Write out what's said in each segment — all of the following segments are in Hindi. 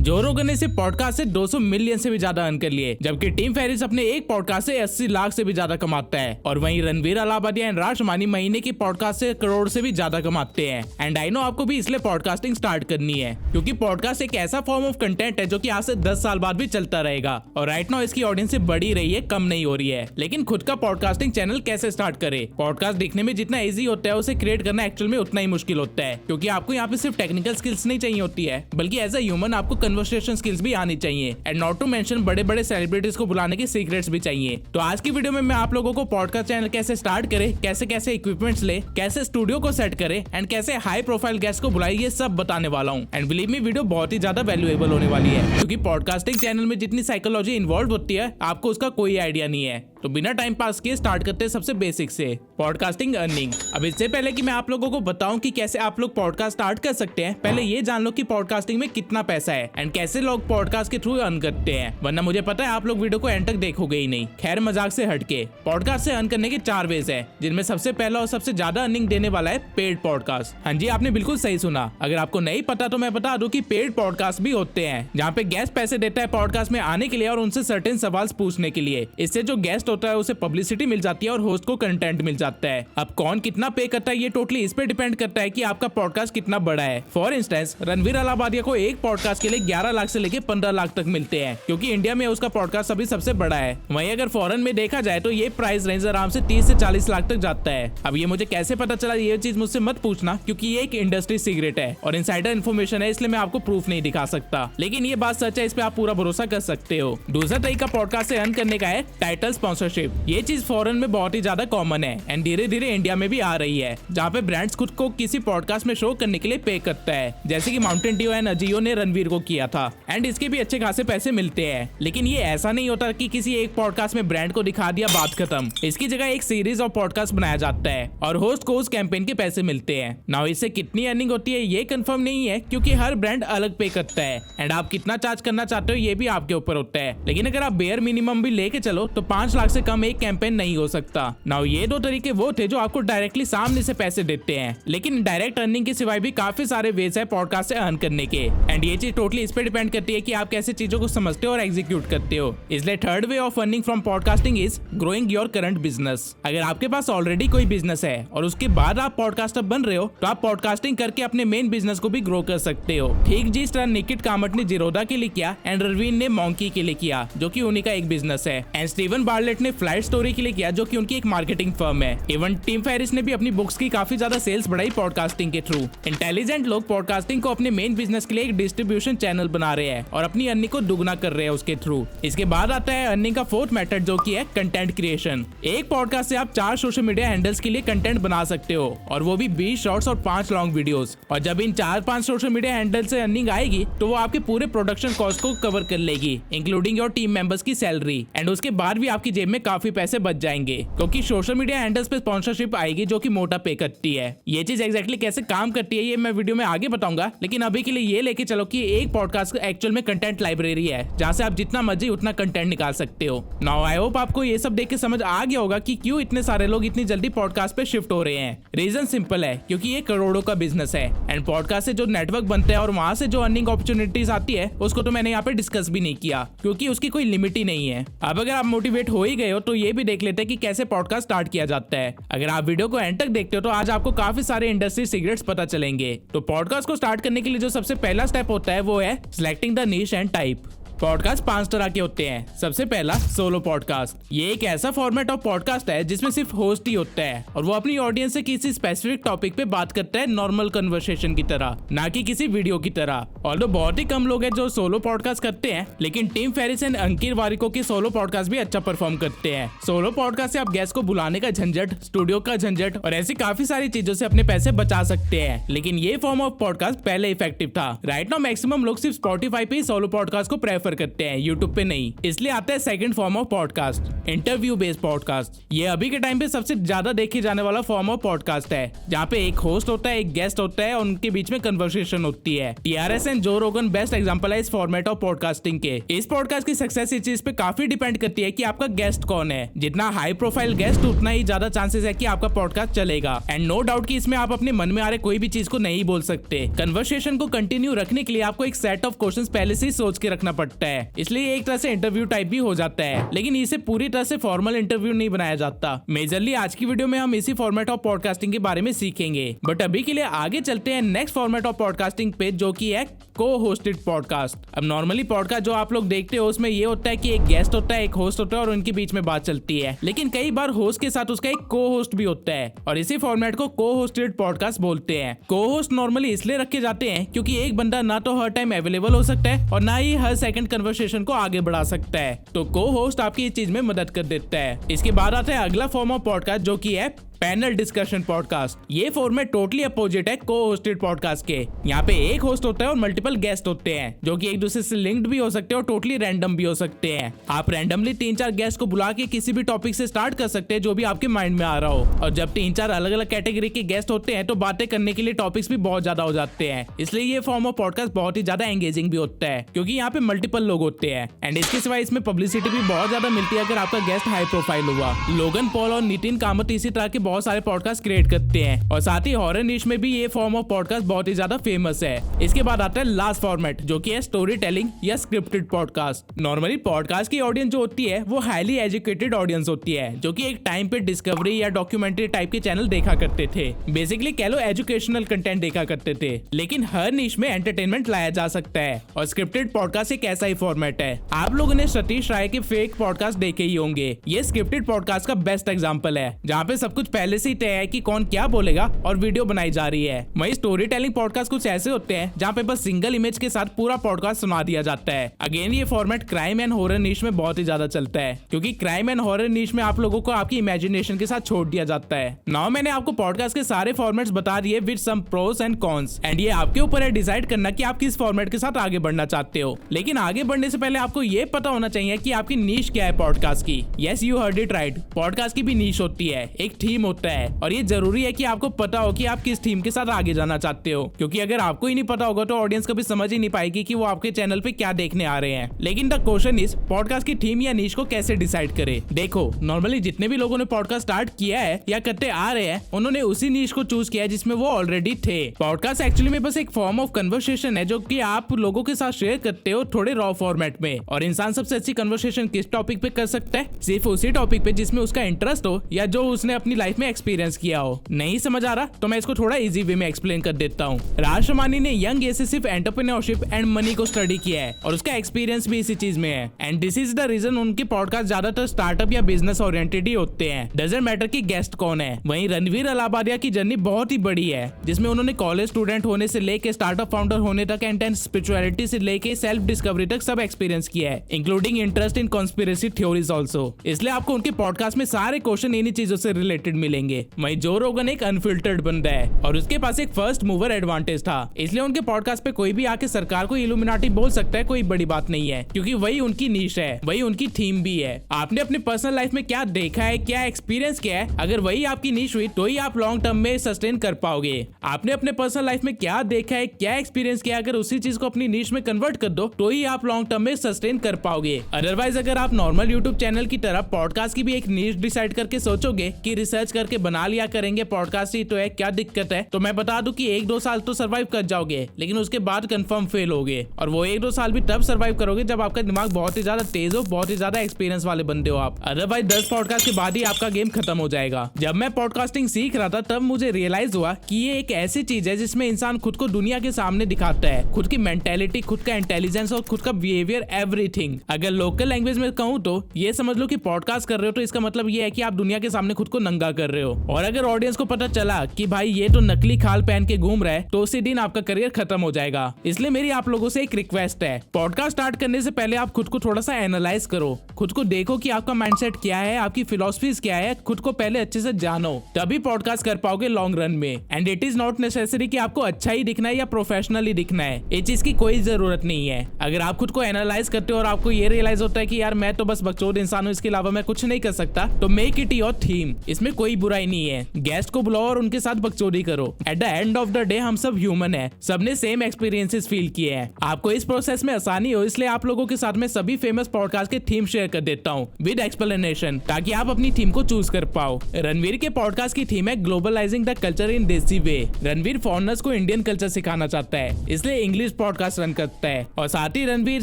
जो रोगन ने सिर्फ पॉडकास्ट से 200 मिलियन से भी ज्यादा अर्न कर लिए, जबकि टिम फेरिस अपने एक पॉडकास्ट से 80 लाख से भी ज्यादा कमाता है। और वहीं रणवीर अलाहाबादिया एंड राज शमानी महीने की पॉडकास्ट से करोड़ से भी ज्यादा कमाते हैं। एंड आई नो आपको भी इसलिए पॉडकास्टिंग स्टार्ट करनी है, क्योंकि पॉडकास्ट एक ऐसा फॉर्म ऑफ कंटेंट है जो कि आज से 10 साल बाद भी चलता रहेगा। और राइट नाउ इसकी ऑडियंस से बढ़ी रही है, कम नहीं हो रही है। लेकिन खुद का पॉडकास्टिंग चैनल कैसे स्टार्ट करे? पॉडकास्ट दिखने में जितना इजी होता है, उसे क्रिएट करना एक्चुअल में उतना ही मुश्किल होता है, क्योंकि आपको यहाँ पे सिर्फ टेक्निकल स्किल्स नहीं चाहिए होती है, बल्कि एज अ ह्यूमन आपको कन्वर्सेशन स्किल्स भी आनी चाहिए। एंड नॉट टू मेंशन बड़े बड़े सेलिब्रिटीज को बुलाने के सीक्रेट्स भी चाहिए। तो आज की वीडियो में मैं आप लोगों को पॉडकास्ट चैनल कैसे स्टार्ट करे, कैसे कैसे इक्विपमेंट्स ले, कैसे स्टूडियो को सेट करे एंड कैसे हाई प्रोफाइल गेस्ट को बुलाए, ये सब बताने वाला हूँ। एंड बिलीव मी, वीडियो बहुत ही ज्यादा वैल्यूएबल होने वाली है, क्योंकि पॉडकास्टिंग चैनल में जितनी साइकोलॉजी इन्वॉल्व होती है, आपको उसका कोई आइडिया नहीं है। तो बिना टाइम पास किए स्टार्ट करते हैं सबसे बेसिक से, पॉडकास्टिंग अर्निंग। अब इससे पहले कि मैं आप लोगों को बताऊं कि कैसे आप लोग पॉडकास्ट स्टार्ट कर सकते हैं, पहले ये जान लो कि पॉडकास्टिंग में कितना पैसा है एंड कैसे लोग पॉडकास्ट के थ्रू अर्न करते हैं, वरना मुझे पता है आप लोग वीडियो को एंड तक देखोगे ही नहीं। खैर, मजाक से हटके, पॉडकास्ट से अर्न करने के 4 वेज है, जिनमें सबसे पहला और सबसे ज्यादा अर्निंग देने वाला है पेड पॉडकास्ट। हाँ जी, आपने बिल्कुल सही सुना। अगर आपको नहीं पता तो मैं बता दूं कि पेड पॉडकास्ट भी होते हैं, जहाँ पे गेस्ट पैसे देता है पॉडकास्ट में आने के लिए और उनसे सर्टेन सवाल पूछने के लिए। इससे जो गेस्ट होता है उसे पब्लिसिटी मिल जाती है और होस्ट को कंटेंट मिल जाता है। अब कौन कितना पे करता है, ये टोटली इस पे डिपेंड करता है कि आपका पॉडकास्ट कितना बड़ा है। फॉर इंस्टेंस, रणवीर अलाहाबादिया को एक पॉडकास्ट के लिए 11 लाख से लेके 15 लाख तक मिलते हैं, क्योंकि इंडिया में उसका पॉडकास्ट अभी सबसे बड़ा है। वहीं अगर फॉरेन में देखा जाए तो ये प्राइस रेंज आराम से 30 से 40 लाख तक जाता है। अब ये मुझे कैसे पता चला, ये चीज मुझसे मत पूछना, क्योंकि ये एक इंडस्ट्री सीक्रेट है और इनसाइडर इन्फॉर्मेशन है, इसलिए मैं आपको प्रूफ नहीं दिखा सकता। लेकिन ये बात सच है, इस पे आप पूरा भरोसा कर सकते हो। दूसरा तरीका पॉडकास्ट से अर्न करने का है टाइटल स्पॉन्सरशिप। ये चीज फॉरेन में बहुत ही ज्यादा कॉमन है एंड धीरे धीरे इंडिया में भी आ रही है, जहाँ पे ब्रांड्स खुद को किसी पॉडकास्ट में शो करने के लिए पे करता है, जैसे कि माउंटेन ड्यू एंड अजियो ने रणवीर को किया था। एंड इसके भी अच्छे खासे पैसे मिलते हैं। लेकिन ये ऐसा नहीं होता कि किसी एक पॉडकास्ट में ब्रांड को दिखा दिया, बात खत्म। इसकी जगह एक सीरीज ऑफ पॉडकास्ट बनाया जाता है और होस्ट को उस कैंपेन के पैसे मिलते हैं। नाउ इससे कितनी अर्निंग होती है ये कंफर्म नहीं है, क्योंकि हर ब्रांड अलग पे करता है एंड आप कितना चार्ज करना चाहते हो ये भी आपके ऊपर होता है। लेकिन अगर आप बेयर मिनिमम भी लेके चलो तो 5 लाख से कम एक कैंपेन नहीं हो सकता। नाउ ये 2 तरीके वो थे जो आपको डायरेक्टली सामने से पैसे देते हैं, लेकिन डायरेक्ट अर्निंग के सिवाय भी काफी सारे वेज है पॉडकास्ट से अर्न करने के। एंड ये चीज टोटली इस पे डिपेंड करती है कि आप कैसे चीजों को समझते हो और एग्जीक्यूट करते हो। इसलिए third way of earning from podcasting is growing your current business. अगर आपके पास ऑलरेडी कोई बिजनेस है और उसके बाद आप पॉडकास्टर बन रहे हो, तो आप पॉडकास्टिंग करके अपने मेन बिजनेस को भी ग्रो कर सकते हो। ठीक जिस तरह निकित कामत ने जिरोदा के लिए किया एंड रवीन ने मॉन्की के लिए किया, जो कि उन्हीं का एक बिजनेस है। एंड स्टीवन बार्लेट ने फ्लाइट स्टोरी के लिए किया, जो कि उनकी एक मार्केटिंग फर्म है। इवन टिम फेरिस ने भी अपनी बुक्स की काफी ज्यादा सेल्स बढ़ाई पॉडकास्टिंग के थ्रू। इंटेलिजेंट लोग पॉडकास्टिंग को अपने मेन बिजनेस के लिए एक डिस्ट्रीब्यूशन चैनल बना रहे हैं और अपनी अर्निंग को दुगना कर रहे हैं उसके थ्रू। इसके बाद आता है अर्निंग का फोर्थ मेथड, जो कि है कंटेंट क्रिएशन। एक पॉडकास्ट से आप 4 सोशल मीडिया हैंडल्स के लिए कंटेंट बना सकते हो, और वो भी 20 शॉर्ट्स और 5 लॉन्ग वीडियोस। और जब इन 4-5 सोशल मीडिया हैंडल से अर्निंग आएगी, तो वो आपके पूरे प्रोडक्शन कॉस्ट को कवर कर लेगी, इंक्लूडिंग योर टीम मेंबर्स की सैलरी। एंड उसके बाद भी आपकी जेब में काफी पैसे बच जाएंगे, क्योंकि सोशल मीडिया हैंडल्स पे स्पॉन्सरशिप आएगी, जो कि मोटा पे करती है। ये चीज एग्जैक्टली कैसे काम करती है ये मैं वीडियो में आगे बताऊंगा, लेकिन अभी के लिए ये लेके चलो कि एक पॉडकास्ट एक्चुअल में कंटेंट लाइब्रेरी है, जहाँ से आप जितना मर्जी उतना कंटेंट निकाल सकते हो। नाउ आई होप आपको ये सब देख के समझ आ गया होगा कि क्यों इतने सारे लोग इतनी जल्दी पॉडकास्ट पे शिफ्ट हो रहे हैं। रीजन सिंपल है, क्योंकि ये करोड़ों का बिजनेस है एंड पॉडकास्ट से जो नेटवर्क बनता है और वहां से जो अर्निंग अपॉर्चुनिटीज आती है, उसको तो मैंने यहाँ पे डिस्कस भी नहीं किया, क्योंकि उसकी कोई लिमिट ही नहीं है। अब अगर आप मोटिवेट हो ही गए हो, तो ये भी देख लेते हैं कि कैसे पॉडकास्ट स्टार्ट किया जाता है। अगर आप वीडियो को एंड तक देखते हो तो आज आपको काफी सारे इंडस्ट्री सीक्रेट्स पता चलेंगे। तो पॉडकास्ट को स्टार्ट करने के लिए जो सबसे पहला स्टेप होता है वो है selecting the niche and type. Podcast 5 तरह के होते हैं। सबसे पहला सोलो पॉडकास्ट। ये एक ऐसा फॉर्मेट ऑफ पॉडकास्ट है जिसमें सिर्फ होस्ट ही होता है और वो अपनी ऑडियंस से किसी स्पेसिफिक टॉपिक पे बात करता है, नॉर्मल कन्वर्सेशन की तरह, ना कि किसी वीडियो की तरह। ऑल्दो बहुत ही कम लोग हैं जो सोलो पॉडकास्ट करते हैं, लेकिन टिम फेरिस एंड अंकित वारिको की सोलो पॉडकास्ट भी अच्छा परफॉर्म करते हैं। सोलो पॉडकास्ट से आप गेस्ट को बुलाने का झंझट, स्टूडियो का झंझट और ऐसी काफी सारी चीजों से अपने पैसे बचा सकते हैं। लेकिन ये फॉर्म ऑफ पॉडकास्ट पहले इफेक्टिव था। राइट नाउ मैक्सिमम लोग सिर्फ स्पॉटिफाई पे सोलो पॉडकास्ट को प्रेफर प्रेफर करते हैं, यूट्यूब पे नहीं। इसलिए आता है second form of podcast, interview based podcast. ये अभी के टाइम पे सबसे ज्यादा देखे जाने वाला फॉर्म ऑफ पॉडकास्ट है, जहाँ पे एक होस्ट होता है, एक गेस्ट होता है, उनके बीच में कन्वर्सेशन होती है। TRS एंड जो रोगन बेस्ट एग्जांपल है इस फॉर्मेट ऑफ पॉडकास्टिंग के। इस पॉडकास्ट की सक्सेस इस चीज पे काफी डिपेंड करती है कि आपका गेस्ट कौन है। जितना हाई प्रोफाइल गेस्ट, उतना ही ज्यादा चांसेस है कि आपका पॉडकास्ट चलेगा। एंड नो डाउट कि इसमें आप अपने मन में आ रहे कोई भी चीज को नहीं बोल सकते। कन्वर्सेशन को कंटिन्यू रखने के लिए आपको एक सेट ऑफ क्वेश्चंस पहले से ही सोच के रखना पड़ता है, इसलिए एक तरह से इंटरव्यू टाइप भी हो जाता है। लेकिन इसे पूरी तरह से फॉर्मल इंटरव्यू नहीं बनाया जाता। मेजरली आज की वीडियो में हम इसी फॉर्मेट ऑफ पॉडकास्टिंग के बारे में सीखेंगे। बट अभी के लिए आगे चलते हैं नेक्स्ट फॉर्मेट ऑफ पॉडकास्टिंग पे, जो कि है को होस्टेड पॉडकास्ट। अब नॉर्मली पॉडकास्ट जो आप लोग देखते हो उसमें ये होता है कि एक गेस्ट होता है, एक होस्ट होता है और उनके बीच में बात चलती है। लेकिन कई बार होस्ट के साथ उसका एक को होस्ट भी होता है और इसी फॉर्मेट को को होस्टेड पॉडकास्ट बोलते हैं। को होस्ट नॉर्मली इसलिए रखे जाते हैं क्योंकि एक बंदा ना तो हर टाइम अवेलेबल हो सकता है और ना ही हर सेकंड कन्वर्सेशन को आगे बढ़ा सकता है। तो को होस्ट आपकी इस चीज में मदद कर देता है। इसके बाद आता है अगला फॉर्म ऑफ पॉडकास्ट, जो कि है पैनल डिस्कशन पॉडकास्ट। ये फॉर्मेट टोटली अपोजिट है को होस्टेड पॉडकास्ट के। यहाँ पे एक होस्ट होता है और मल्टीपल गेस्ट होते हैं, जो कि एक दूसरे से लिंक्ड भी हो सकते हैं और टोटली रैंडम भी हो सकते हैं। आप रैंडमली 3-4 गेस्ट को बुला के किसी भी टॉपिक से स्टार्ट कर सकते हैं जो भी आपके माइंड में आ रहा हो। और जब 3-4 अलग अलग कैटेगरी के गेस्ट होते हैं तो बातें करने के लिए टॉपिक्स भी बहुत ज्यादा हो जाते हैं। इसलिए ये फॉर्म ऑफ पॉडकास्ट बहुत ही ज्यादा एंगेजिंग भी होता है, क्योंकि यहाँ पे मल्टीपल लोग होते हैं। एंड इसके सिवाय इसमें पब्लिसिटी भी बहुत ज्यादा मिलती है अगर आपका गेस्ट हाई प्रोफाइल हुआ। लोगन पॉल और नितिन कामत इसी तरह के बहुत सारे पॉडकास्ट क्रिएट करते हैं और साथ ही हॉरर निश में भी ये फॉर्म ऑफ पॉडकास्ट बहुत ही ज्यादा फेमस है। इसके बाद आता है लास्ट फॉर्मेट, जो कि है स्टोरी टेलिंग या स्क्रिप्टेड पॉडकास्ट। नॉर्मली पॉडकास्ट की ऑडियंस जो होती है वो हाईली एजुकेटेड ऑडियंस होती है, जो कि एक टाइम पे डिस्कवरी या डॉक्यूमेंट्री टाइप के चैनल देखा करते थे। बेसिकली कह लो एजुकेशनल कंटेंट देखा करते थे। लेकिन हर निश में एंटरटेनमेंट लाया जा सकता है और स्क्रिप्टेड पॉडकास्ट एक ऐसा ही फॉर्मेट है। आप लोगों ने सतीश राय के फेक पॉडकास्ट देखे ही होंगे। ये स्क्रिप्टेड पॉडकास्ट का बेस्ट एग्जांपल है, जहाँ पे सब कुछ पहले से ही तय है कि कौन क्या बोलेगा और वीडियो बनाई जा रही है। वही स्टोरी टेलिंग पॉडकास्ट कुछ ऐसे होते हैं जहाँ पे बस सिंगल इमेज के साथ पूरा पॉडकास्ट सुना दिया जाता है। अगेन ये फॉर्मेट क्राइम एंड हॉरर नीश में बहुत ही ज्यादा चलता है, क्योंकि क्राइम एंड हॉरर नीश में आप लोगों को आपकी इमेजिनेशन के साथ छोड़ दिया जाता है। नाउ मैंने आपको पॉडकास्ट के सारे फॉर्मेट्स बता दिए with some pros and cons, and ये आपके ऊपर है डिसाइड करना कि आप किस फॉर्मेट के साथ आगे बढ़ना चाहते हो। लेकिन आगे बढ़ने से पहले आपको ये पता होना चाहिए कि आपकी नीश क्या है पॉडकास्ट की। Yes, you heard it right, podcast की भी नीश होती है, एक थीम होता है और ये जरूरी है कि आपको पता हो कि आप किस थीम के साथ आगे जाना चाहते हो, क्योंकि अगर आपको ही नहीं पता होगा तो ऑडियंस कभी समझ ही नहीं पाएगी कि वो आपके चैनल पे क्या देखने आ रहे हैं। लेकिन द क्वेश्चन इज पॉडकास्ट की थीम या नीश को कैसे डिसाइड करें। देखो, नॉर्मली जितने भी लोगों ने पॉडकास्ट स्टार्ट किया है या करते आ रहे हैं, उन्होंने उसी नीश को चूज किया जिसमें वो ऑलरेडी थे। पॉडकास्ट एक्चुअली में बस एक फॉर्म ऑफ कन्वर्सेशन है जो कि आप लोगों के साथ शेयर करते हो थोड़े रॉ फॉर्मेट में। और इंसान सबसे अच्छी कन्वर्सेशन किस टॉपिक पे कर सकता है? सिर्फ उसी टॉपिक पे जिसमें उसका इंटरेस्ट हो या जो उसने अपनी लाइफ में एक्सपीरियंस किया हो। नहीं समझ आ रहा तो मैं इसको थोड़ा इजी वे में एक्सप्लेन कर देता हूँ। राज शमानी ने यंग एज से सिर्फ एंटरप्रेन्योरशिप एंड मनी को स्टडी किया है और उसका एक्सपीरियंस भी इसी चीज में है। And this is the reason उनके पॉडकास्ट ज्यादातर स्टार्टअप या बिजनेस ओरिएंटेड ही होते हैं। डजंट मैटर कि गेस्ट कौन है। वहीं रणवीर अलाबादिया की जर्नी बहुत ही बड़ी है, जिसमें उन्होंने कॉलेज स्टूडेंट होने से लेके स्टार्टअप फाउंडर होने तक एंड स्पिरिचुअलिटी से लेके सेल्फ डिस्कवरी तक सब एक्सपीरियंस किया है, including interest in conspiracy theories also. इसलिए आपको उनके पॉडकास्ट में सारे क्वेश्चन इन्हीं चीजों से रिलेटेड मिलेंगे। वहीं जो रोगन एक अनफिल्टर्ड बंदा है और उसके पास एक फर्स्ट मूवर एडवांटेज था, इसलिए उनके पॉडकास्ट पे कोई भी आके सरकार को इल्यूमिनाटी बोल सकता है, कोई बड़ी बात नहीं है, क्योंकि वही उनकी नीश है, वही उनकी थीम भी है। आपने अपने पर्सनल लाइफ में क्या देखा है, क्या एक्सपीरियंस किया है, अगर वही आपकी नीश हुई तो ही आप लॉन्ग टर्म में सस्टेन कर पाओगे। आपने अपने पर्सनल लाइफ में क्या देखा है, क्या एक्सपीरियंस किया, अगर उसी चीज को अपनी नीश में कन्वर्ट कर दो तो ही आप लॉन्ग टर्म में सस्टेन कर पाओगे। अदरवाइज अगर आप नॉर्मल यूट्यूब चैनल की तरह पॉडकास्ट की भी एक नीश डिसाइड करके सोचोगे कि रिसर्च करके बना लिया करेंगे पॉडकास्ट ही तो है, क्या दिक्कत है, तो मैं बता दूं कि 1-2 साल तो सरवाइव कर जाओगे, लेकिन उसके बाद कंफर्म फेल होगे। और वो 1-2 साल भी तब सरवाइव करोगे जब आपका दिमाग बहुत ही ज्यादा तेज हो, बहुत ही ज्यादा एक्सपीरियंस वाले बंदे हो आप। अदरवाइज 10 पॉडकास्ट के बाद ही आपका गेम खत्म हो जाएगा। जब मैं पॉडकास्टिंग सीख रहा था तब मुझे रियलाइज हुआ कि ये एक ऐसी चीज है जिसमें इंसान खुद को दुनिया के सामने दिखाता है, खुद की मेंटेलिटी, खुद का इंटेलिजेंस और खुद का बिहेवियर, एवरीथिंग। अगर लोकल लैंग्वेज में कहूँ तो ये समझ लो कि पॉडकास्ट कर रहे हो तो इसका मतलब ये है कि आप दुनिया के सामने खुद को नंगा कर कर रहे हो। और अगर ऑडियंस को पता चला कि भाई ये तो नकली खाल पहन के घूम रहा है, तो उसी दिन आपका करियर खत्म हो जाएगा। इसलिए मेरी आप लोगों से एक रिक्वेस्ट है, पॉडकास्ट स्टार्ट करने से पहले आप खुद को थोड़ा सा एनालाइज करो, खुद को देखो कि आपका माइंडसेट क्या है, आपकी फिलॉसफीज क्या है, खुद को पहले अच्छे से जानो, तभी पॉडकास्ट कर पाओगे लॉन्ग रन में। And it is not necessary कि आपको अच्छा ही दिखना है या प्रोफेशनली दिखना है, ये चीज की कोई जरूरत नहीं है। अगर आप खुद को एनालाइज करते हो और आपको ये रियलाइज होता है कि यार मैं तो बस बकचोद इंसान हूँ, इसके अलावा मैं कुछ नहीं कर सकता, तो मेक इट योर थीम। इसमें कोई बुराई नहीं है, गेस्ट को बुलाओ और उनके साथ बकचोदी करो। At the end of the day हम सब ह्यूमन है, सबने सेम एक्सपीरियंसेस फील किए हैं। आपको इस प्रोसेस में आसानी हो, इसलिए आप लोगों के साथ में सभी फेमस पॉडकास्ट के थीम शेयर कर देता हूँ विद एक्सप्लेनेशन, ताकि आप अपनी थीम को चूज कर पाओ। रणवीर के पॉडकास्ट की थीम है ग्लोबलाइजिंग द कल्चर इन देसी वे। रणवीर फॉरेनर्स को इंडियन कल्चर सिखाना चाहता है, इसलिए इंग्लिश पॉडकास्ट रन करता है। और साथ ही Ranveer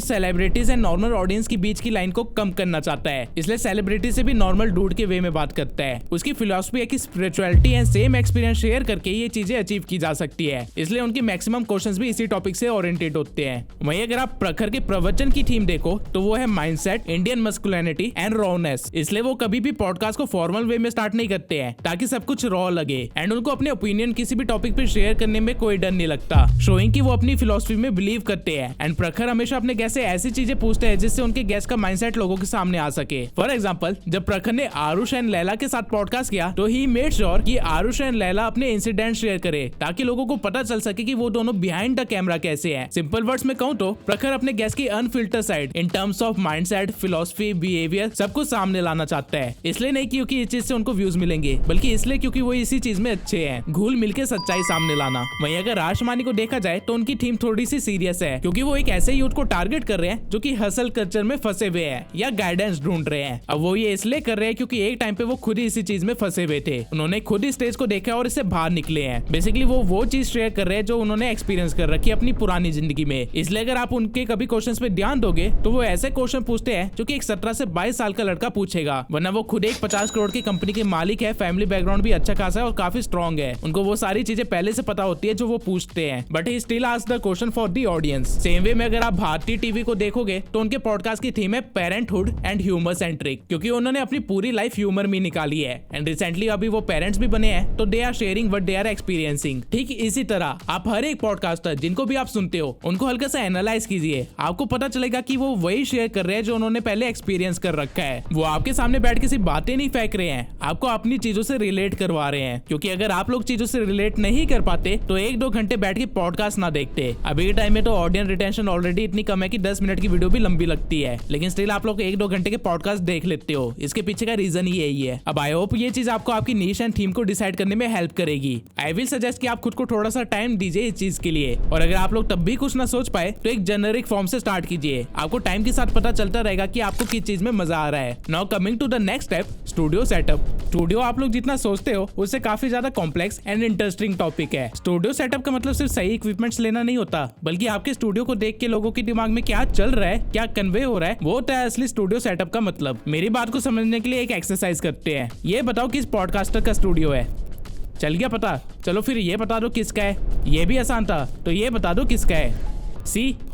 celebrities and normal audience के बीच की लाइन को कम करना चाहता है, इसलिए सेलिब्रिटी से भी नॉर्मल डूड के वे में बात करता है। उसकी फिलॉसफी है कि spirituality and same experience share करके ये चीजें अचीव की जा सकती है, इसलिए उनके मैक्सिमम क्वेश्चंस भी इसी टॉपिक से ओरिएंटेड होते हैं। वहीं अगर आप प्रखर के प्रवचन की थीम देखो तो वो है mindset, Indian masculinity and rawness. इसलिए वो कभी भी पॉडकास्ट को फॉर्मल वे में स्टार्ट नहीं करते हैं, ताकि सब कुछ रॉ लगे एंड उनको अपने ओपिनियन किसी भी टॉपिक पे शेयर करने में कोई डर नहीं लगता, शोइंग कि वो अपनी फिलॉसफी में बिलीव करते हैं। एंड प्रखर हमेशा अपने गेस्ट से ऐसी चीजें पूछते हैं जिससे उनके गेस्ट का माइंडसेट लोगों के सामने आ सके। फॉर एग्जांपल, जब प्रखर ने आरुष एंड लैला के साथ पॉडकास्ट किया तो ही मेड श्योर कि आरुष एंड लैला अपने इंसिडेंट शेयर करे, ताकि लोगों को पता चल सके कि वो दोनों बिहाइंड द कैमरा कैसे हैं। सिंपल वर्ड्स में कहूं तो प्रखर अपने गेस्ट की unfilter side in terms of mindset, philosophy, behaviour सब कुछ सामने लाना चाहता है। इसलिए नहीं क्योंकि इस चीज से उनको व्यूज मिलेंगे, बल्कि इसलिए क्योंकि वो इसी चीज में अच्छे हैं, घुल मिलकर सच्चाई सामने लाना। वहीं अगर राजमानी को देखा जाए तो उनकी थीम थोड़ी सी सीरियस है, क्योंकि वो एक ऐसे यूथ को टारगेट कर रहे हैं जो कि हसल कल्चर में फंसे हुए हैं या गाइडेंस ढूंढ रहे हैं। अब वो ये इसलिए कर रहे हैं क्योंकि एक टाइम पे वो खुद ही इसी चीज में फंसे हुए थे, उन्होंने खुद ही स्टेज को देखा और इससे बाहर निकले हैं। बेसिकली वो चीज शेयर कर रहे हैं जो उन्होंने एक्सपीरियंस कर रखी है अपनी पुरानी जिंदगी में। इसलिए अगर आप उनके कभी क्वेश्चंस पे ध्यान दोगे तो वो ऐसे क्वेश्चन पूछते हैं जो कि एक 17 से 22 साल का लड़का पूछेगा, वरना वो खुद एक 50 करोड़ की कंपनी के मालिक है, फैमिली बैकग्राउंड भी अच्छा खासा है और काफी स्ट्रॉन्ग है। उनको वो सारी चीजें पहले से पता होती है जो वो पूछते हैं, but he still ask the question for the audience. Same way में अगर आप भारतीय टीवी को देखोगे तो उनके पॉडकास्ट की थीम है पेरेंटहुड एंड ह्यूमर सेंट्रिक, क्योंकि उन्होंने अपनी पूरी लाइफ ह्यूमर में निकाली है। एंड रिसेंटली अभी वो पेरेंट्स भी बने हैं, तो they are sharing what they are experiencing. ठीक इसी तरह आप हर एक पॉडकास्टर जिनको भी आप सुनते हो उनको हल्का सा एनालाइज कीजिए, आपको पता चलेगा कि वो वही शेयर कर रहे हैं जो उन्होंने पहले एक्सपीरियंस कर रखा है। वो आपके सामने बैठ के सिर्फ बातें नहीं फेंक रहे हैं, आपको अपनी चीजों से रिलेट करवा रहे हैं, क्योंकि अगर आप लोग चीजों से रिलेट नहीं कर पाते तो 1-2 घंटे बैठ के पॉडकास्ट ना देखते। अभी के टाइम में तो ऑडियंस रिटेंशन ऑलरेडी इतनी कम है कि 10 मिनट की वीडियो भी लंबी लगती है, लेकिन स्टिल आप लोग 1-2 घंटे के पॉडकास्ट देख लेते हो। इसके पीछे का रीजन ही यही है। अब आई होप ये चीज आपको आपकी नीश एंड थीम को डिसाइड करने में हेल्प करेगी। आई विल सजेस्ट कि आप खुद को थोड़ा सा टाइम दीजिए इस चीज के लिए, और अगर आप लोग तब भी कुछ ना सोच पाए तो एक जेनरिक फॉर्म से स्टार्ट कीजिए, आपको टाइम के साथ पता चलता रहेगा कि आपको किस चीज में मजा आ रहा है। Now coming to the next step, studio setup. Studio आप लोग जितना सोचते हो उससे काफी ज्यादा कॉम्प्लेक्स एंड इंटरेस्टिंग टॉपिक है। स्टूडियो सेटअप का मतलब सिर्फ सही इक्विपमेंट्स लेना नहीं होता, बल्कि आपके स्टूडियो को देख के लोगों के दिमाग में क्या चल रहा है, क्या कन्वे हो रहा है, वो होता है असली स्टूडियो सेटअप का मतलब। मेरी बात को समझने के लिए एक एक्सरसाइज करते हैं। ये बताओ किस पॉडकास्टर का स्टूडियो है? चल गया पता? चलो फिर ये बता दो किसका है। ये भी आसान था, तो ये बता दो किसका है।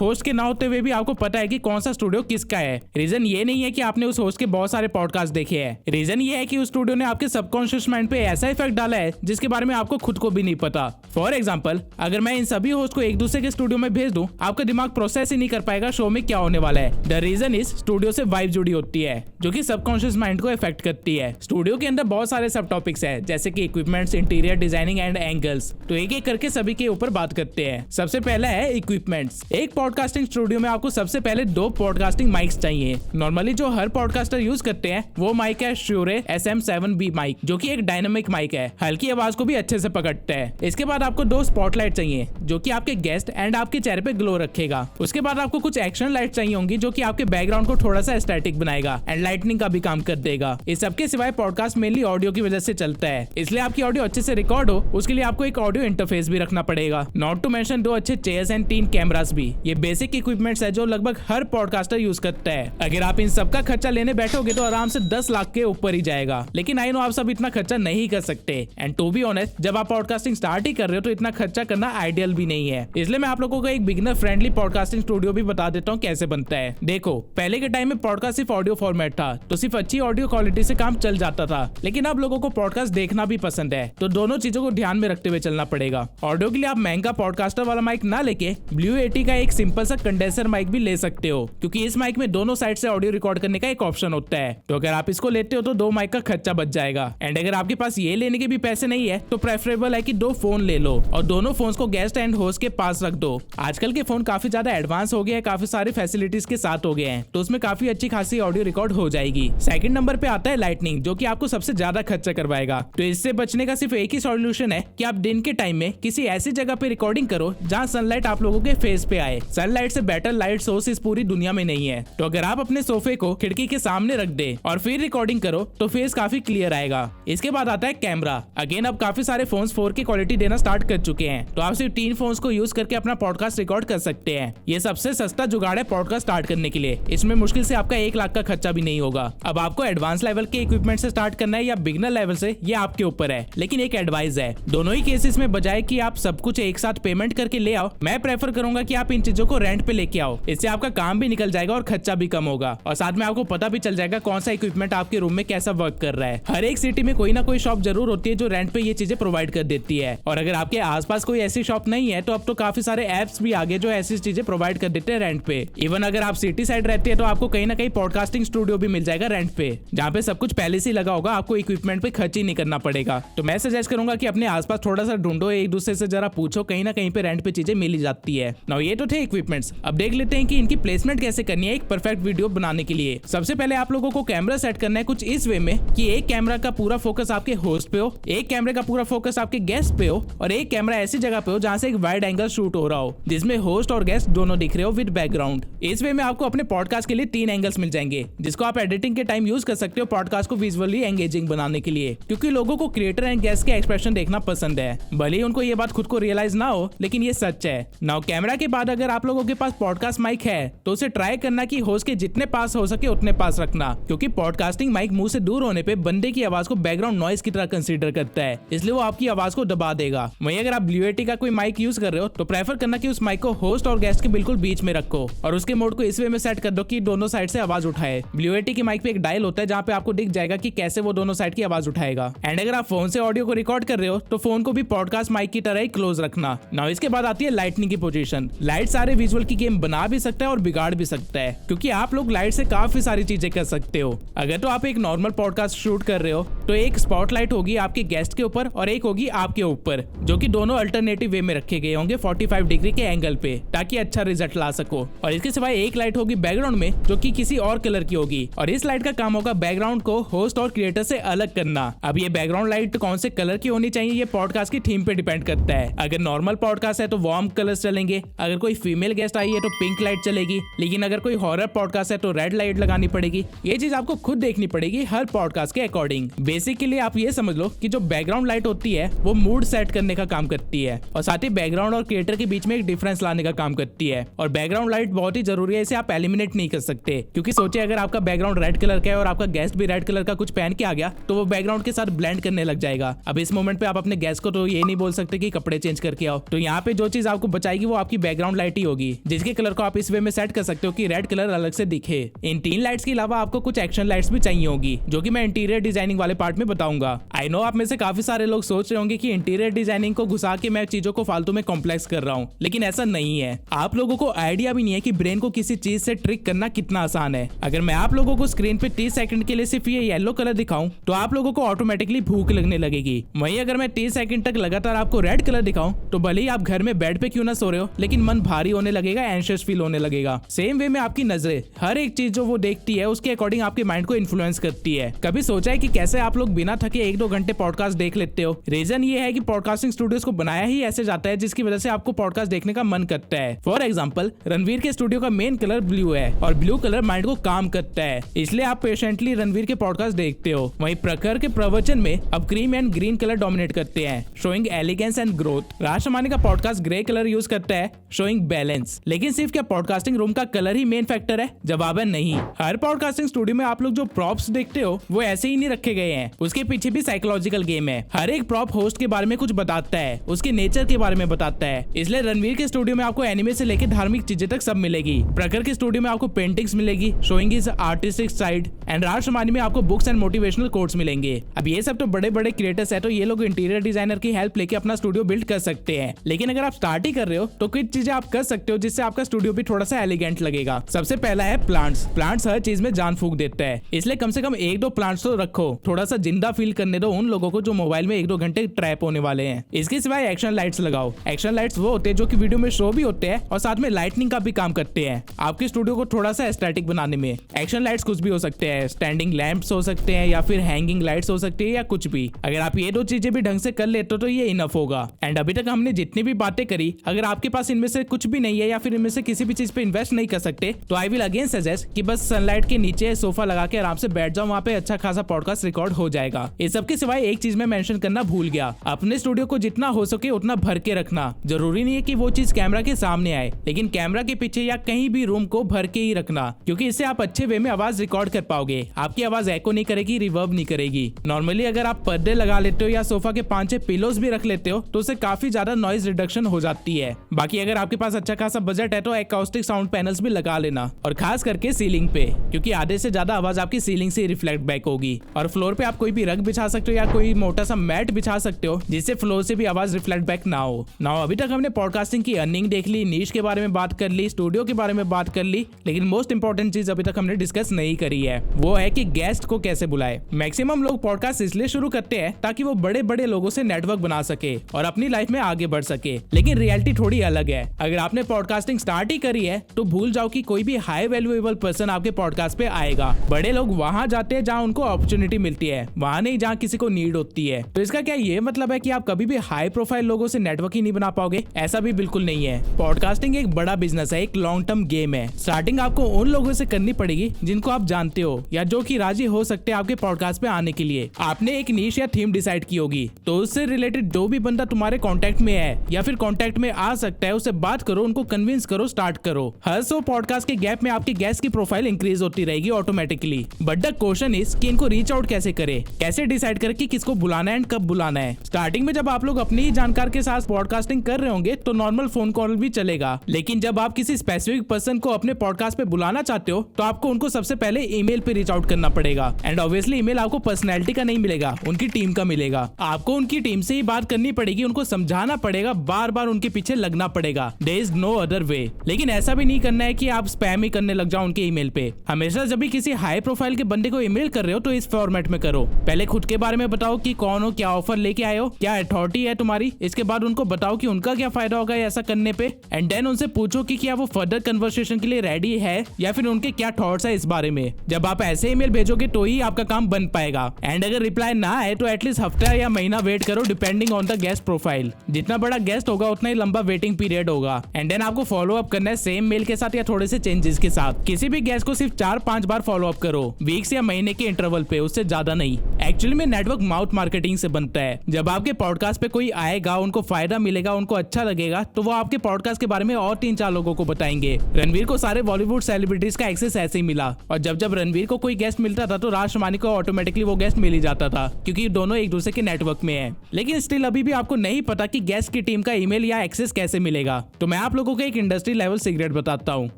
होस्ट के ना होते हुए भी आपको पता है कि कौन सा स्टूडियो किसका है। रीजन ये नहीं है कि आपने उस होस्ट के बहुत सारे पॉडकास्ट देखे हैं, रीजन ये है कि उस स्टूडियो ने आपके सबकॉन्शियस माइंड पे ऐसा इफेक्ट डाला है जिसके बारे में आपको खुद को भी नहीं पता। फॉर एग्जाम्पल, अगर मैं इन सभी होस्ट को एक दूसरे के स्टूडियो में भेज दूं, आपका दिमाग प्रोसेस ही नहीं कर पाएगा शो में क्या होने वाला है। द रीजन इज स्टूडियो से वाइब जुड़ी होती है जो कि सबकॉन्शियस माइंड को इफेक्ट करती है। स्टूडियो के अंदर बहुत सारे सब टॉपिक्स है, जैसे कि equipments, interior designing and angles. तो एक एक करके सभी के ऊपर बात करते हैं। सबसे पहला है इक्विपमेंट्स। एक पॉडकास्टिंग स्टूडियो में आपको सबसे पहले 2 पॉडकास्टिंग माइक्स चाहिए। नॉर्मली जो हर पॉडकास्टर यूज करते हैं वो माइक है श्यूरे SM7B माइक, जो कि एक डायनामिक माइक है, हल्की आवाज को भी अच्छे से पकड़ता है। इसके बाद आपको 2 स्पॉटलाइट चाहिए जो कि आपके गेस्ट एंड आपके चेहरे पे ग्लो रखेगा। उसके बाद आपको कुछ एक्शन लाइट चाहिए होंगी जो कि आपके बैकग्राउंड को थोड़ा सा एस्थेटिक बनाएगा एंड लाइटनिंग का भी काम कर देगा। इस सबके सिवाय पॉडकास्ट मेनली ऑडियो की वजह से चलता है, इसलिए आपकी ऑडियो अच्छे से रिकॉर्ड हो उसके लिए आपको एक ऑडियो इंटरफेस भी रखना पड़ेगा। नॉट टू मेंशन 2 अच्छे चेयर्स एंड 3 कैमरास पास भी। ये बेसिक इक्विपमेंट्स है जो लगभग हर पॉडकास्टर यूज करता है। अगर आप इन सबका खर्चा लेने बैठोगे तो आराम से 10 लाख के ऊपर ही जाएगा, लेकिन आई नो आप सब इतना खर्चा नहीं कर सकते। एंड टू बी ऑनेस्ट, जब आप पॉडकास्टिंग स्टार्ट ही कर रहे हो तो इतना खर्चा करना आइडियल भी नहीं है। इसलिए मैं आप लोगों को एक बिगिनर फ्रेंडली पॉडकास्टिंग स्टूडियो भी बता देता हूँ कैसे बनता है। देखो, पहले के टाइम में पॉडकास्ट सिर्फ ऑडियो फॉर्मेट था, तो सिर्फ अच्छी ऑडियो क्वालिटी से काम चल जाता था। लेकिन अब लोगों को पॉडकास्ट देखना भी पसंद है, तो दोनों चीजों को ध्यान में रखते हुए चलना पड़ेगा। ऑडियो के लिए आप महंगा पॉडकास्टर वाला माइक ना लेके Blue Yeti का एक सिंपल सा कंडेंसर माइक भी ले सकते हो, क्योंकि इस माइक में दोनों साइड से ऑडियो रिकॉर्ड करने का एक ऑप्शन होता है। तो अगर आप इसको लेते हो तो 2 माइक का खर्चा बच जाएगा। एंड अगर आपके पास ये लेने के भी पैसे नहीं है तो प्रेफरेबल है कि 2 फोन ले लो और दोनों फोन्स को गेस्ट एंड होस्ट के पास रख दो। आजकल के फोन काफी ज्यादा एडवांस हो गए हैं, काफी सारी फैसिलिटीज के साथ हो गए हैं, तो उसमें काफी अच्छी खासी ऑडियो रिकॉर्ड हो जाएगी। सेकंड नंबर पे आता है लाइटनिंग, जो कि आपको सबसे ज्यादा खर्चा करवाएगा। तो इससे बचने का सिर्फ एक ही सॉल्यूशन है कि आप दिन के टाइम में किसी ऐसी जगह पे रिकॉर्डिंग करो जहाँ सनलाइट आप लोगों के फेस पे आए। सनलाइट से बेटर लाइट सोर्स इस पूरी दुनिया में नहीं है। तो अगर आप अपने सोफे को खिड़की के सामने रख दे और फिर रिकॉर्डिंग करो तो फेस काफी क्लियर आएगा। इसके बाद आता है कैमरा। अगेन अब काफी सारे फोन्स 4K क्वालिटी देना स्टार्ट कर चुके हैं, तो आप सिर्फ 3 फोन्स को यूज करके अपना पॉडकास्ट रिकॉर्ड कर सकते हैं। ये सबसे सस्ता जुगाड़ है पॉडकास्ट स्टार्ट करने के लिए। इसमें मुश्किल से आपका 1 लाख का खर्चा भी नहीं होगा। अब आपको एडवांस लेवल के इक्विपमेंट से स्टार्ट करना है या बिगिनर लेवल से, ये आपके ऊपर है। लेकिन एक एडवाइस है, दोनों ही केसेस में बजाय कि आप सब कुछ एक साथ पेमेंट करके ले आओ, मैं प्रेफर करूंगा कि आप इन चीजों को रेंट पे लेके आओ। इससे आपका काम भी निकल जाएगा और खर्चा भी कम होगा, और साथ में आपको पता भी चल जाएगा कौन सा इक्विपमेंट आपके रूम में कैसा वर्क कर रहा है। हर एक सिटी में कोई ना कोई शॉप जरूर होती है जो रेंट पे ये चीजें प्रोवाइड कर देती है, और अगर आपके आसपास कोई ऐसी शॉप नहीं है तो अब तो काफी सारे एप्स भी आगे जो ऐसी चीजें प्रोवाइड कर देते हैं रेंट पे। इवन अगर आप सिटी साइड रहते हैं तो आपको कहीं ना कहीं पॉडकास्टिंग स्टूडियो भी मिल जाएगा रेंट पे, जहाँ पे सब कुछ पहले से लगा होगा, आपको इक्विपमेंट पे खर्च ही नहीं करना पड़ेगा। तो मैं सजेस्ट करूंगा कि अपने आसपास थोड़ा सा ढूंढो, एक दूसरे से जरा पूछो, कहीं ना कहीं पे रेंट पे चीजें मिल ही जाती है। नाउ ये तो थे इक्विपमेंट्स। अब देख लेते हैं कि इनकी प्लेसमेंट कैसे करनी है एक परफेक्ट वीडियो बनाने के लिए। सबसे पहले आप लोगों को कैमरा सेट करना है कुछ इस वे में कि एक कैमरा का पूरा फोकस आपके होस्ट पे हो, एक कैमरे का पूरा फोकस आपके गेस्ट पे हो, और एक कैमरा ऐसी जगह पे हो जहाँ से एक वाइड एंगल शूट हो रहा हो जिसमें होस्ट और गेस्ट दोनों दिख रहे हो विद बैकग्राउंड। इस वे में आपको अपने पॉडकास्ट के लिए 3 एंगल्स मिल जाएंगे, जिसको आप एडिटिंग के टाइम यूज कर सकते हो पॉडकास्ट को विजुअली एंगेजिंग बनाने के लिए, क्योंकि लोगों को क्रिएटर एंड गेस्ट के एक्सप्रेशन देखना पसंद है। भले ही उनको ये बात खुद को रियलाइज ना हो, लेकिन ये सच है। नाउ कैमरा के बाद अगर आप लोगों के पास पॉडकास्ट माइक है तो उसे ट्राई करना कि होस्ट के जितने पास हो सके उतने पास रखना, क्योंकि पॉडकास्टिंग माइक मुंह से दूर होने पे बंदे की आवाज को बैकग्राउंड नॉइज की तरह कंसीडर करता है, इसलिए वो आपकी आवाज को दबा देगा। वहीं अगर आप Blue Yeti का कोई माइक यूज कर रहे हो तो प्रेफर करना कि उस माइक को होस्ट और गेस्ट के बिल्कुल बीच में रखो, और उसके मोड को इस वे में सेट कर दो कि दोनों साइड से आवाज उठाए। Blue Yeti की माइक पे एक डायल होता है जहाँ पे आपको दिख जाएगा कि कैसे वो दोनों साइड की आवाज उठाएगा। एंड अगर आप फोन से ऑडियो को रिकॉर्ड कर रहे हो तो फोन को भी पॉडकास्ट माइक की तरह ही क्लोज रखना। नाउ इसके बाद आती है लाइटनिंग की पोजीशन। लाइट सारे विजुअल की गेम बना भी सकता है और बिगाड़ भी सकता है, क्योंकि आप लोग लाइट से काफी सारी चीजें कर सकते हो। अगर तो आप एक नॉर्मल पॉडकास्ट शूट कर रहे हो तो एक स्पॉटलाइट होगी आपके गेस्ट के ऊपर और एक होगी आपके ऊपर, जो कि दोनों अल्टरनेटिव वे में रखे गए होंगे 45 डिग्री के एंगल पे, ताकि अच्छा रिजल्ट ला सको। और इसके सिवाय एक लाइट होगी बैकग्राउंड में जो कि किसी और कलर की होगी, और इस लाइट का काम होगा बैकग्राउंड को होस्ट और क्रिएटर से अलग करना। अब ये बैकग्राउंड लाइट कौन से कलर की होनी चाहिए ये पॉडकास्ट की थीम पे डिपेंड करता है। अगर नॉर्मल पॉडकास्ट है तो वार्म कलर्स चलेंगे, अगर कोई फीमेल गेस्ट आई है तो पिंक लाइट चलेगी, लेकिन अगर कोई हॉरर पॉडकास्ट है तो रेड लाइट लगानी पड़ेगी। ये चीज आपको खुद देखनी पड़ेगी हर पॉडकास्ट के अकॉर्डिंग। बेसिकली आप ये समझ लो कि जो बैकग्राउंड लाइट होती है वो मूड सेट करने का काम करती है, और साथ ही बैकग्राउंड और क्रिएटर के बीच में एक डिफरेंस लाने का काम करती है। और बैकग्राउंड लाइट बहुत ही जरूरी है, इसे आप एलिमिनेट नहीं कर सकते, क्योंकि सोचिए अगर आपका बैकग्राउंड रेड कलर का है और आपका गेस्ट भी रेड कलर का कुछ पहन के आ गया तो वो बैकग्राउंड के साथ ब्लेंड करने लग जाएगा। अब इस मोमेंट पे आप अपने गेस्ट को तो ये नहीं बोल सकते कि कपड़े चेंज करके आओ। तो यहाँ पे जो चीज आपको बचाएगी वो आपकी बैकग्राउंड लाइट ही होगी, जिसके कलर को आप इस वे में सेट कर सकते हो कि रेड कलर अलग से दिखे। इन 3 लाइट्स के अलावा आपको कुछ एक्शन लाइट्स भी चाहिए होगी, जो कि मैं इंटीरियर डिजाइनिंग वाले पार्ट में बताऊंगा। आई नो आप में से काफी सारे लोग सोच रहे होंगे कि इंटीरियर डिजाइनिंग को घुसा के मैं चीजों को फालतू में कॉम्प्लेक्स कर रहा हूँ, लेकिन ऐसा नहीं है। आप लोगों को आइडिया भी नहीं है कि ब्रेन को किसी चीज से ट्रिक करना कितना आसान है। अगर मैं आप लोगों को स्क्रीन पे 30 सेकंड के लिए सिर्फ ये येलो कलर दिखाऊं तो आप लोगों को ऑटोमेटिकली भूख लगने लगेगी। वहीं अगर मैं 30 सेकंड तक लगातार आपको रेड कलर दिखाऊं तो भले ही आप घर में बेड पे क्यों ना सो रहे हो, लेकिन मन भारी होने लगेगा, एंशियस फील होने लगेगा। सेम वे में आपकी नजरें हर एक चीज जो वो देखती है उसके अकॉर्डिंग आपके माइंड को इन्फ्लुएंस करती है। कभी सोचा है कि कैसे आप लोग बिना थके 1-2 घंटे पॉडकास्ट देख लेते हो? रीजन ये है कि पॉडकास्टिंग स्टूडियोज को बनाया ही ऐसे जाता है जिसकी वजह से आपको पॉडकास्ट देखने का मन करता है। फॉर एग्जाम्पल, रणवीर के स्टूडियो का मेन कलर ब्लू है और ब्लू कलर माइंड को काम करता है, इसलिए आप पेशेंटली रणवीर के पॉडकास्ट देखते हो। वहीं प्रखर के प्रवचन में अब cream and green colour dominate करते हैं, शोइंग एलिगेंस एंड ग्रोथ। राज शमानी का पॉडकास्ट ग्रे कलर यूज करता है, शोइंग बैलेंस। लेकिन सिर्फ क्या पॉडकास्टिंग रूम का कलर ही मेन फैक्टर है? जवाब है नहीं। हर पॉडकास्टिंग स्टूडियो में आप लोग जो प्रॉप्स देखते हो वो ऐसे ही नहीं रखे गए हैं, उसके पीछे भी साइकोलॉजिकल गेम है। हर एक प्रॉप होस्ट के बारे में कुछ बताता है, उसके नेचर के बारे में बताता है। इसलिए रणवीर के स्टूडियो में आपको एनिमे से लेकर धार्मिक चीजें तक सब मिलेगी। प्रखर के स्टूडियो में आपको पेंटिंग्स मिलेगी, showing his artistic side. And Raj Shamani में आपको बुक्स एंड मोटिवेशनल कोट्स मिलेंगे। अब ये सब तो बड़े बड़े क्रिएटर्स है, तो ये लोग इंटीरियर डिजाइनर की हेल्प लेके अपना स्टूडियो बिल्ड कर सकते हैं। लेकिन अगर आप स्टार्ट ही कर रहे हो तो कुछ चीजें आप कर सकते हो जिससे आपका स्टूडियो भी थोड़ा सा एलिगेंट लगेगा। सबसे पहला है प्लांट्स। प्लांट्स हर चीज में जान फूंक देता है, इसलिए कम से कम 1-2 प्लांट्स तो रखो। थोड़ा सा जिंदा फील करने दो उन लोगों को जो मोबाइल में 1-2 घंटे ट्रैप होने वाले हैं। इसके सिवाय एक्शन लाइट्स लगाओ। एक्शन लाइट्स वो होते हैं जो कि वीडियो में शो भी होते हैं और साथ में लाइटनिंग का भी काम करते हैं आपके स्टूडियो को थोड़ा सा एस्थेटिक बनाने में। एक्शन लाइट्स कुछ भी हो सकते हैं, स्टैंडिंग लैंप्स हो सकते हैं या फिर हैंगिंग लाइट्स हो सकती है या कुछ भी। अगर आप ये 2 चीजें भी ढंग से कर लेते हो तो ये इनफ होगा। एंड अभी तक हमने जितनी भी बातें करी, अगर आपके पास इनमें से कुछ भी नहीं है या फिर इनमें से किसी भी चीज पे इन्वेस्ट नहीं कर सकते तो आई विल अगेन सजेस्ट कि बस सनलाइट के नीचे सोफा लगा के आराम से बैठ जाओ, वहाँ पे अच्छा खासा पॉडकास्ट रिकॉर्ड हो जाएगा। इस सब के सिवाय एक चीज मैं मेंशन करना भूल गया, अपने स्टूडियो को जितना हो सके उतना भर के रखना। जरूरी नहीं है कि वो चीज कैमरा के सामने आए, लेकिन कैमरा के पीछे या कहीं भी रूम को भर के ही रखना, क्योंकि इससे आप अच्छे वे में आवाज रिकॉर्ड कर पाओगे। आपकी आवाज एको नहीं करेगी, रिवर्ब नहीं करेगी। नॉर्मली अगर आप पर्दे लगा लेते हो या सोफा के 5-6 पिलोज भी रख लेते हो तो उससे काफी ज्यादा नॉइज रिडक्शन हो जाती है। बाकी अगर आपके पास अच्छा खासा बजट है तो एकॉस्टिक साउंड पैनल्स भी लगा लेना, और खास करके सीलिंग पे, क्योंकि आधे से ज्यादा आवाज आपकी सीलिंग से रिफ्लेक्ट बैक होगी। और फ्लोर पे आप कोई भी रग बिछा सकते हो या कोई मोटा सा मैट बिछा सकते हो जिससे फ्लोर से भी आवाज रिफ्लेक्ट बैक ना हो। अभी तक हमने पॉडकास्टिंग की अर्निंग देख ली, नीश के बारे में बात कर ली, स्टूडियो के बारे में बात कर ली, लेकिन मोस्ट इंपॉर्टेंट चीज अभी तक हमने डिस्कस नहीं करी है, वो है कि गेस्ट को कैसे बुलाए। मैक्सिमम लोग पॉडकास्ट इसलिए शुरू करते हैं ताकि वो बड़े बड़े लोगों से नेटवर्क बना सके और अपनी लाइफ में आगे बढ़ सके, लेकिन रियलिटी थोड़ी अलग है। अगर आपने पॉडकास्टिंग स्टार्ट ही करी है तो भूल जाओ कि कोई भी हाई वैल्यूएबल पर्सन आपके पॉडकास्ट पे आएगा। बड़े लोग वहां जाते हैं जहां उनको अपॉर्चुनिटी मिलती है, वहां नहीं जहां किसी को नीड होती है। तो इसका क्या ये मतलब है कि आप कभी भी हाई प्रोफाइल लोगों से नेटवर्क ही नहीं बना पाओगे? ऐसा भी बिल्कुल नहीं है। पॉडकास्टिंग एक बड़ा बिजनेस है, एक लॉन्ग टर्म गेम है। स्टार्टिंग आपको उन लोगों से करनी पड़ेगी जिनको आप जानते हो या जो कि राजी हो सकते हैं आपके पॉडकास्ट पे आने के लिए। आपने एक नीश या थीम डिसाइड की होगी, तो उससे रिलेटेड जो भी बंदा तुम्हारे कॉन्टेक्ट में है या फिर कॉन्टेक्ट में आ सकता है उससे बात करो, उनको कन्विंस करो, स्टार्ट करो। हर 100 पॉडकास्ट के गैप में आपके गेस्ट की प्रोफाइल इंक्रीज होती रहेगी automatically. But the question is कि इनको रीच आउट कैसे करे, कैसे डिसाइड करे कि किसको बुलाना है एंड कब बुलाना है। स्टार्टिंग में जब आप लोग अपनी ही जानकार के साथ पॉडकास्टिंग कर रहे होंगे तो नॉर्मल फोन कॉल भी चलेगा, लेकिन जब आप किसी स्पेसिफिक पर्सन को अपने पॉडकास्ट पे बुलाना चाहते हो तो आपको उनको सबसे पहले ईमेल पे रीच आउट करना पड़ेगा। एंड ऑब्वियसली ईमेल आपको पर्सनैलिटी का नहीं मिलेगा, उनकी टीम का मिलेगा। आपको उनकी टीम से ही बात करनी पड़ेगी, उनको समझाना पड़ेगा, बार बार उनके पीछे लगना पड़ेगा। There is no other way. लेकिन ऐसा भी नहीं करना है कि आप स्पैम ही करने लग जाओ उनके ईमेल पे। हमेशा जब भी किसी हाई प्रोफाइल के बंदे को ईमेल कर रहे हो तो इस फॉर्मेट में करो। पहले खुद के बारे में बताओ कि कौन हो, क्या ऑफर लेके आए हो, क्या अथॉरिटी है तुम्हारी। इसके बाद उनको बताओ कि उनका क्या फायदा होगा ऐसा करने पे। एंड देन उनसे पूछो कि क्या वो फर्दर कन्वर्सेशन के लिए रेडी है या फिर उनके क्या थॉट्स है इस बारे में। जब आप ऐसे ईमेल भेजोगे तो ही आपका काम बन पाएगा। एंड अगर रिप्लाई ना आए तो एटलीस्ट हफ्ता या महीना वेट करो, depending on the guest profile. जितना बड़ा गेस्ट होगा उतना ही लंबा वेटिंग पीरियड होगा। एंड देन आपको फॉलो अप करना है सेम मेल के साथ या थोड़े से चेंजेस के साथ। किसी भी गेस्ट को सिर्फ 4-5 बार फॉलो अप करो, वीक्स या महीने के इंटरवल पे, उससे ज्यादा नहीं। एक्चुअली में नेटवर्क माउथ मार्केटिंग से बनता है। जब आपके पॉडकास्ट पे कोई आएगा, उनको फायदा मिलेगा, उनको अच्छा लगेगा, तो वो आपके पॉडकास्ट के बारे में और 3-4 लोगों को बताएंगे। रणवीर को सारे बॉलीवुड सेलिब्रिटीज का एक्सेस ऐसे ही मिला, और जब जब रणवीर को कोई गेस्ट मिलता था तो राज शमानी को ऑटोमेटिकली वो गेस्ट मिल ही जाता था, क्योंकि दोनों एक दूसरे के नेटवर्क में है। लेकिन स्टिल अभी भी आपको नहीं पता कि गेस्ट की टीम का ईमेल या एक्सेस कैसे मिलेगा। तो मैं आप लोगों को एक इंडस्ट्री लेवल सीक्रेट बताता हूँ।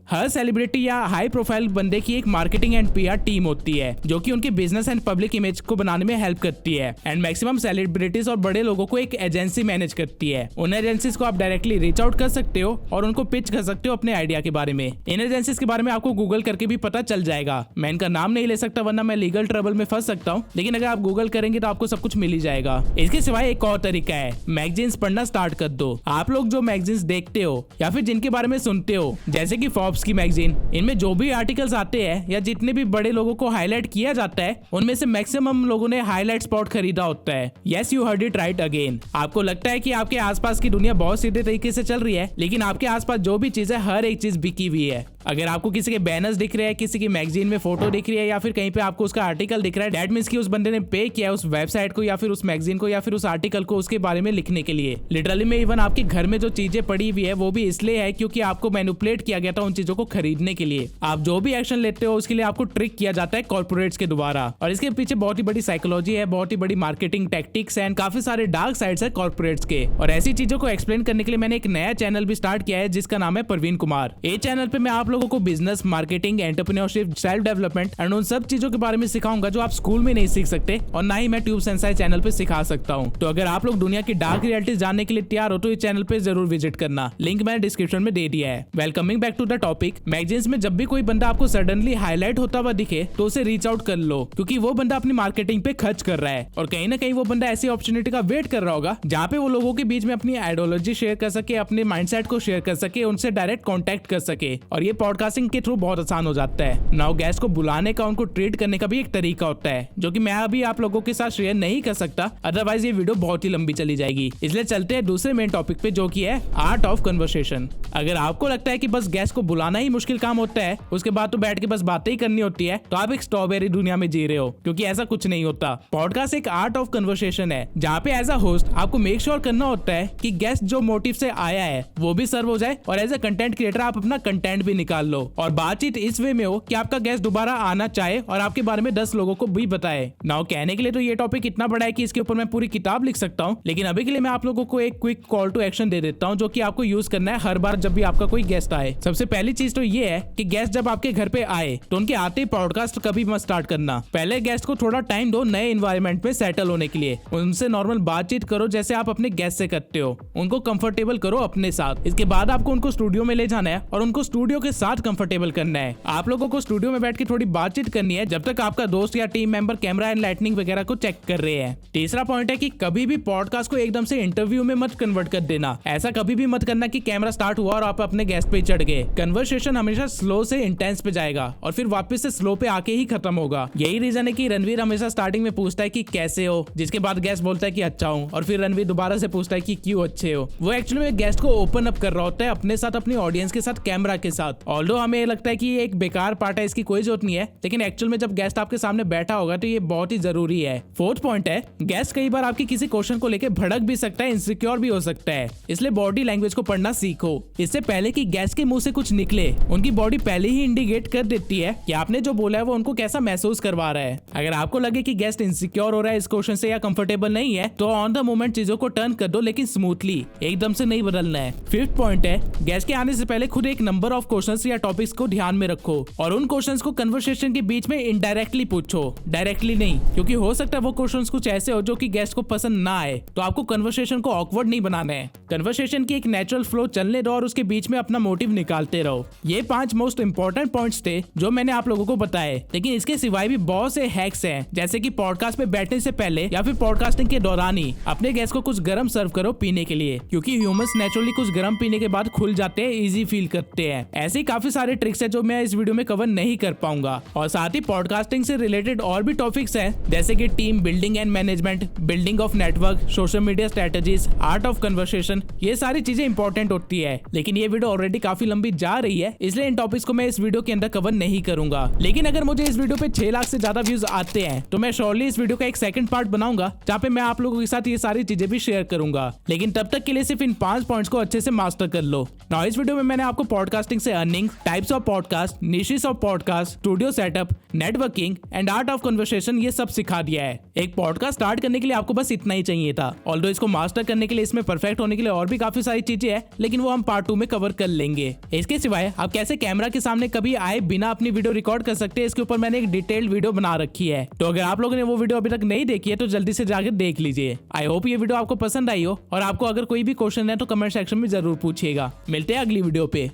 हर सेलिब्रिटी या हाई प्रोफाइल बंदे की एक मार्केटिंग एंड पीआर टीम होती है जो कि उनके बिजनेस एंड पब्लिक इमेज को बनाने में हेल्प करती है। एंड मैक्सिमम सेलिब्रिटीज और बड़े लोगों को एक एजेंसी मैनेज करती है। उन एजेंसीज को आप डायरेक्टली रीच आउट कर सकते हो और उनको पिच कर सकते हो अपने आइडिया के बारे में। इन एजेंसीज के बारे में आपको गूगल करके भी पता चल जाएगा। मैं इनका नाम नहीं ले सकता वरना मैं लीगल ट्रबल में फंस सकता हूँ, लेकिन अगर आप गूगल करेंगे तो आपको सब कुछ मिल ही जाएगा। इसके सिवाय एक और तरीका है, मैगजीन्स पढ़ना स्टार्ट कर दो। आप लोग जो मैगजीन्स देखते हो या फिर जिनके बारे में सुनते हो, जैसे कि फोर्ब्स की मैगजीन, इनमें जो भी आर्टिकल्स आते हैं या जितने भी बड़े लोगों को हाईलाइट किया जाता है उनमें से मैक्सिमम लोगों ने हाईलाइट स्पॉट खरीदा होता है। Yes, you heard it right again. आपको लगता है कि आपके आसपास की दुनिया बहुत सीधे तरीके से चल रही है, लेकिन आपके आसपास जो भी चीज है हर एक चीज बिकी हुई है। अगर आपको किसी के बैनर्स दिख रहे हैं, किसी की मैगजीन में फोटो दिख रही है या फिर कहीं पे आपको उसका आर्टिकल दिख रहा है, दैट मींस कि उस बंदे ने पे किया है उस वेबसाइट को या फिर उस मैगजीन को या फिर उस आर्टिकल को उसके बारे में लिखने के लिए। लिटरली में इवन आपके घर में जो चीजें पड़ी हुई है वो भी इसलिए है क्योंकि आपको मैनिपुलेट किया गया था उन चीजों को खरीदने के लिए। आप जो भी एक्शन लेते हो उसके लिए आपको ट्रिक किया जाता है कॉर्पोरेट्स के द्वारा, और इसके पीछे बहुत ही बड़ी साइकोलॉजी है, बहुत ही बड़ी मार्केटिंग टैक्टिक्स एंड काफी सारे डार्क साइड्स है कॉर्पोरेट्स के। और ऐसी चीजों को एक्सप्लेन करने के लिए मैंने एक नया चैनल भी स्टार्ट किया है जिसका नाम है प्रवीण कुमार। इस चैनल पे मैं आप लोगों को business, marketing, entrepreneurship, self development and उन सब चीजों के बारे में सिखाऊंगा जो आप स्कूल में नहीं सीख सकते और ना ही मैं ट्यूब सेंसाई चैनल पे सिखा सकता हूँ। तो अगर आप लोग दुनिया की डार्क रियलिटी जानने के लिए तैयार हो तो इस चैनल पे जरूर विजिट करना, लिंक मैंने डिस्क्रिप्शन में दे दिया है। Welcoming back to the topic. Magazines में जब भी कोई बंदा आपको सडनली हाईलाइट होता हुआ दिखे तो उसे रीच आउट कर लो, क्योंकि वो बंदा अपनी मार्केटिंग पे खर्च कर रहा है और कहीं ना कहीं वो बंदा ऐसी अपॉर्चुनिटी का वेट कर रहा होगा जहाँ पे वो लोगों के बीच में अपनी आइडियोलॉजी शेयर कर सके, अपने माइंडसेट को शेयर कर सके, उनसे डायरेक्ट कॉन्टेक्ट कर सके। और ये पॉडकास्टिंग के थ्रू बहुत आसान हो जाता है। नाउ गेस्ट को बुलाने का, उनको ट्रीट करने का भी एक तरीका होता है जो कि मैं अभी आप लोगों के साथ शेयर नहीं कर सकता, अदरवाइज ये वीडियो बहुत ही लंबी चली जाएगी। इसलिए चलते हैं दूसरे मेन टॉपिक पे जो कि है आर्ट ऑफ कन्वर्सेशन। अगर आपको लगता है कि बस गेस्ट को बुलाना ही मुश्किल काम होता है, उसके बाद तो बैठ के बस बातें ही करनी होती है, तो आप एक स्ट्रॉबेरी दुनिया में जी रहे हो, क्योंकि ऐसा कुछ नहीं होता। पॉडकास्ट एक आर्ट ऑफ कन्वर्सेशन है जहाँ पे एज अ होस्ट आपको मेक श्योर करना होता है कि गेस्ट जो मोटिव से आया है वो भी सर्व हो जाए और एज अ कंटेंट क्रिएटर आप अपना कंटेंट भी निकाल लो। और बातचीत इस वे में हो कि आपका गेस्ट दोबारा आना चाहे और आपके बारे में 10 लोगों को भी बताए। नाउ कहने के लिए तो ये टॉपिक इतना बड़ा है कि इसके ऊपर मैं पूरी किताब लिख सकता हूँ, लेकिन अभी के लिए मैं आप लोगों को एक क्विक कॉल टू एक्शन दे देता हूँ जो कि आपको यूज करना है हर बार जब भी आपका कोई गेस्ट आए। सबसे पहली चीज तो ये है कि गेस्ट जब आपके घर पे आए तो उनके आते ही पॉडकास्ट कभी मत स्टार्ट करना। पहले गेस्ट को थोड़ा टाइम दो नए एनवायरनमेंट में सेटल होने के लिए। उनसे नॉर्मल बातचीत करो जैसे आप अपने गेस्ट से करते हो, उनको कंफर्टेबल करो अपने साथ। इसके बाद आपको उनको स्टूडियो में ले जाना है और उनको स्टूडियो के साथ कंफर्टेबल करना है। आप लोगों को स्टूडियो में बैठ के थोड़ी बातचीत करनी है जब तक आपका दोस्त या team member camera and lightning वगैरह को चेक कर रहे हैं। तीसरा पॉइंट है कि कभी भी पॉडकास्ट को एकदम से इंटरव्यू में मत कन्वर्ट कर देना। ऐसा कभी भी मत करना कि कैमरा स्टार्ट हुआ और आप अपने गेस्ट पे चढ़ गए। कन्वर्सेशन हमेशा स्लो से इंटेंस पे जाएगा और फिर वापस से स्लो पे आके ही खत्म होगा। यही रीजन है कि रणवीर हमेशा स्टार्टिंग में पूछता है कि कैसे हो, जिसके बाद गेस्ट बोलता है कि अच्छा हूँ, और फिर रणवीर दोबारा से पूछता है कि क्यों अच्छे हो। वो एक्चुअली में गेस्ट को ओपन अप कर रहा होता है अपने साथ, अपनी ऑडियंस के साथ, कैमरा के साथ। ऑल्दो हमें लगता है कि ये एक बेकार पार्ट है, इसकी कोई जरूरत नहीं है, लेकिन एक्चुअल में जब गेस्ट आपके सामने बैठा होगा तो ये बहुत ही जरूरी है। फोर्थ पॉइंट है, गेस्ट कई बार आपकी किसी क्वेश्चन को लेकर भड़क भी सकता है, इनसिक्योर भी हो सकता है, इसलिए बॉडी लैंग्वेज को पढ़ना सीखो। इससे पहले कि गेस्ट के मुंह से कुछ निकले, उनकी बॉडी पहले ही इंडिकेट कर देती है कि आपने जो बोला है वो उनको कैसा महसूस करवा रहा है। अगर आपको लगे कि गेस्ट इनसिक्योर हो रहा है इस क्वेश्चन से या कंफर्टेबल नहीं है तो ऑन द मोमेंट चीजों को टर्न कर दो, लेकिन स्मूथली, एकदम से नहीं बदलना है। फिफ्थ पॉइंट है, गेस्ट के आने से पहले खुद एक नंबर ऑफ क्वेश्चंस या टॉपिक्स को ध्यान में रखो और उन क्वेश्चंस को कन्वर्सेशन के बीच में इनडायरेक्टली पूछो, डायरेक्टली नहीं, क्योंकि हो सकता है वो क्वेश्चंस कुछ ऐसे हो जो कि गेस्ट को पसंद ना आए, तो आपको कन्वर्सेशन को ऑकवर्ड नहीं बनाना है। कन्वर्सेशन की एक नेचुरल फ्लो चलने दो और उसके बीच में अपना मोटिव निकालते रहो। ये 5 मोस्ट इंपॉर्टेंट पॉइंट्स थे जो मैंने आप लोगों को बताए, लेकिन इसके सिवाय भी बहुत से हैक्स हैं, जैसे कि पॉडकास्ट पे बैठने से पहले या फिर पॉडकास्टिंग के दौरान ही अपने गेस्ट को कुछ गर्म सर्व करो पीने के लिए, क्योंकि ह्यूमंस नेचुरली कुछ गर्म पीने के बाद खुल जाते हैं, इजी फील करते हैं। ऐसे ही काफी सारे ट्रिक्स है जो मैं इस वीडियो में कवर नहीं कर पाऊंगा, और साथ ही पॉडकास्टिंग से रिलेटेड और भी टॉपिक्स हैं जैसे कि team building and management, building of network, social media strategies, art of conversation. ये सारी चीजें इंपॉर्टेंट होती है, लेकिन ये वीडियो ऑलरेडी काफी लंबी जा रही है, इसलिए इन टॉपिक्स को मैं इस वीडियो के अंदर कवर नहीं करूंगा। लेकिन अगर मुझे इस वीडियो पे 6 लाख से ज्यादा व्यूज आते हैं तो मैं श्योरली इस वीडियो का एक सेकंड पार्ट बनाऊंगा जहाँ पे मैं आप लोगों के साथ ये सारी चीजें भी शेयर करूंगा, लेकिन तब तक के लिए सिर्फ इन 5 पॉइंट्स को अच्छे से मास्टर कर लो। नाउ इस वीडियो में मैंने आपको पॉडकास्टिंग से earning, types of podcast, niches of podcast, studio setup, networking and art of conversation ये सब सिखा दिया है। एक पॉडकास्ट स्टार्ट करने के लिए आपको बस इतना ही चाहिए था। ऑल्दो इसको मास्टर करने के लिए, इसमें परफेक्ट होने के लिए और भी काफी सारी चीजें हैं, लेकिन वो हम पार्ट 2 में कवर कर लेंगे। इसके सिवाय आप कैसे कैमरा के सामने कभी आए बिना अपनी वीडियो रिकॉर्ड कर सकते हैं, इसके ऊपर मैंने एक डिटेल्ड वीडियो बना रखी है, तो अगर आप लोगों ने वो वीडियो अभी तक नहीं देखी है तो जल्दी से जाकर देख लीजिए। आई होप ये वीडियो आपको पसंद आई हो, और आपको अगर कोई भी क्वेश्चन है तो कमेंट सेक्शन में जरूर पूछिएगा। मिलते हैं अगली वीडियो पे।